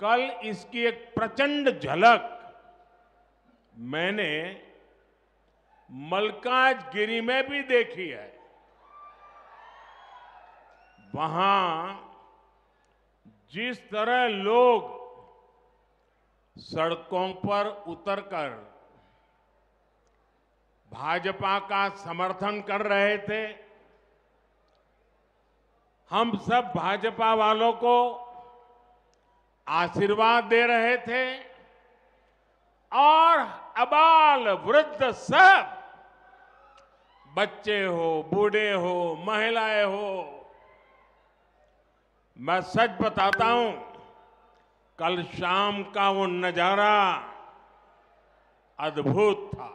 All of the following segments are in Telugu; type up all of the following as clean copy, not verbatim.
कल इसकी एक प्रचंड झलक मैंने मल्काजगिरी में भी देखी है। वहां जिस तरह लोग सड़कों पर उतरकर भाजपा का समर्थन कर रहे थे, हम सब भाजपा वालों को आशीर्वाद दे रहे थे और अबाल वृद्ध सब, बच्चे हो, बूढ़े हो, महिलाएं हो, मैं सच बताता हूं, कल शाम का वो नजारा अद्भुत था।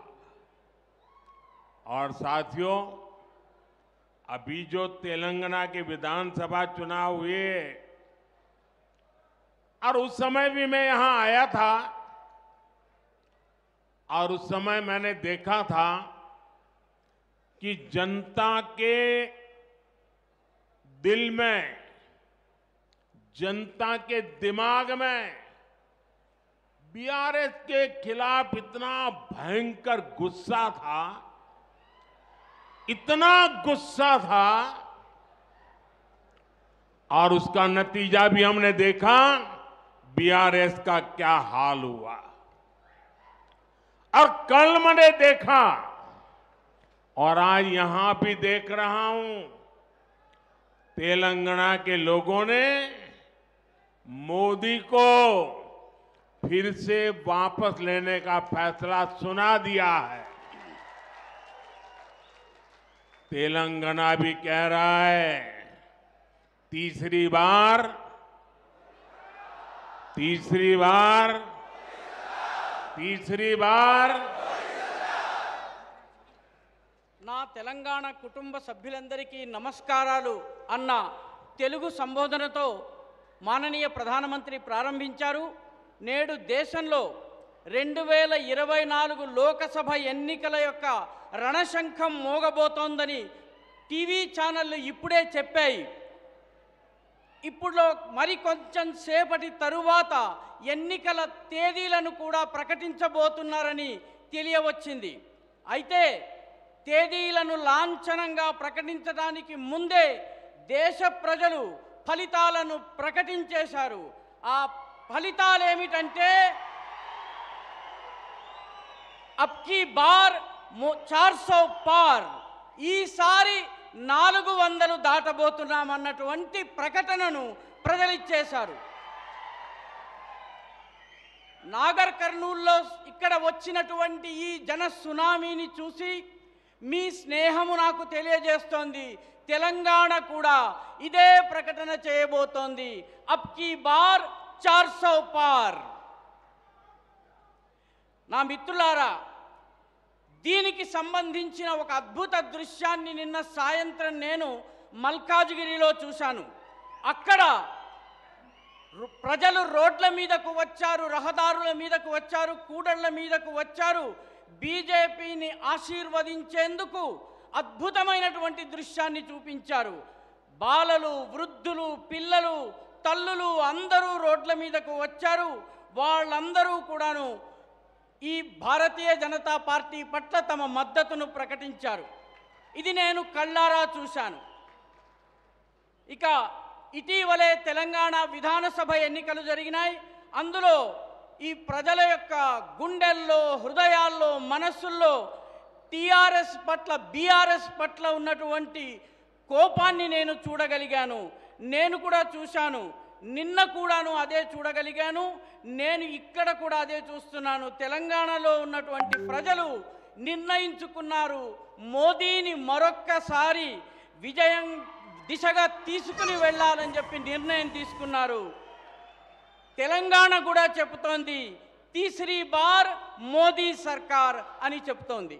और साथियों, अभी जो तेलंगाना के विधानसभा चुनाव हुए और उस समय भी मैं यहां आया था और उस समय मैंने देखा था कि जनता के दिल में, जनता के दिमाग में बीआरएस के खिलाफ इतना भयंकर गुस्सा था, इतना गुस्सा था, और उसका नतीजा भी हमने देखा, बीआरएस का क्या हाल हुआ। और कल मैंने देखा और आज यहां भी देख रहा हूं, तेलंगाना के लोगों ने मोदी को फिर से वापस लेने का फैसला सुना दिया है। तेलंगाना भी कह रहा है, तीसरी बार నా తెలంగాణ కుటుంబ సభ్యులందరికీ నమస్కారాలు అన్న తెలుగు సంబోధనతో మాననీయ ప్రధానమంత్రి ప్రారంభించారు. నేడు దేశంలో 2024 లోకసభ ఎన్నికల యొక్క రణశంఖం మోగబోతోందని టీవీ ఛానళ్లు ఇప్పుడే చెప్పాయి. ఇప్పుడు మరి కొంచెం సేపటి తరువాత ఎన్నికల తేదీలను కూడా ప్రకటించబోతున్నారని తెలియవచ్చింది. అయితే తేదీలను లాంఛనంగా ప్రకటించడానికి ముందే దేశ ప్రజలు ఫలితాలను ప్రకటించేశారు. ఆ ఫలితాలు ఏమిటంటే, అబ్ కీ బార్ 400 పార్, ఈసారి 400 దాటబోతున్నామన్నటువంటి ప్రకటనను ప్రజలిచ్చేశారు. నాగర్ కర్నూల్లో ఇక్కడ వచ్చినటువంటి ఈ జన సునామీని చూసి మీ స్నేహము నాకు తెలియజేస్తోంది. తెలంగాణ కూడా ఇదే ప్రకటన చేయబోతోంది. అబ్ కీ బార్ 400 పార్. నా మిత్రులారా, దీనికి సంబంధించిన ఒక అద్భుత దృశ్యాన్ని నిన్న సాయంత్రం నేను మల్కాజ్గిరిలో చూశాను. అక్కడ ప్రజలు రోడ్ల మీదకు వచ్చారు, రహదారుల మీదకు వచ్చారు, కూడళ్ల మీదకు వచ్చారు. బీజేపీని ఆశీర్వదించేందుకు అద్భుతమైనటువంటి దృశ్యాన్ని చూపించారు. బాలలు, వృద్ధులు, పిల్లలు, తల్లులు అందరూ రోడ్ల మీదకు వచ్చారు. వాళ్ళందరూ కూడాను ఈ భారతీయ జనతా పార్టీ పట్ల తమ మద్దతును ప్రకటించారు. ఇది నేను కళ్ళారా చూశాను. ఇక ఇటీవలే తెలంగాణ విధానసభ ఎన్నికలు జరిగినాయి. అందులో ఈ ప్రజల యొక్క గుండెల్లో, హృదయాల్లో, మనస్సుల్లో టీఆర్ఎస్ పట్ల, బీఆర్ఎస్ పట్ల ఉన్నటువంటి కోపాన్ని నేను చూడగలిగాను. నేను కూడా చూశాను. నిన్న కూడాను అదే చూడగలిగాను. నేను ఇక్కడ కూడా అదే చూస్తున్నాను. తెలంగాణలో ఉన్నటువంటి ప్రజలు నిర్ణయించుకున్నారు, మోదీని మరొక్కసారి విజయం దిశగా తీసుకుని వెళ్ళాలని చెప్పి నిర్ణయం తీసుకున్నారు. తెలంగాణ కూడా చెబుతోంది, తీసరీ బార్ మోదీ సర్కార్ అని చెబుతోంది.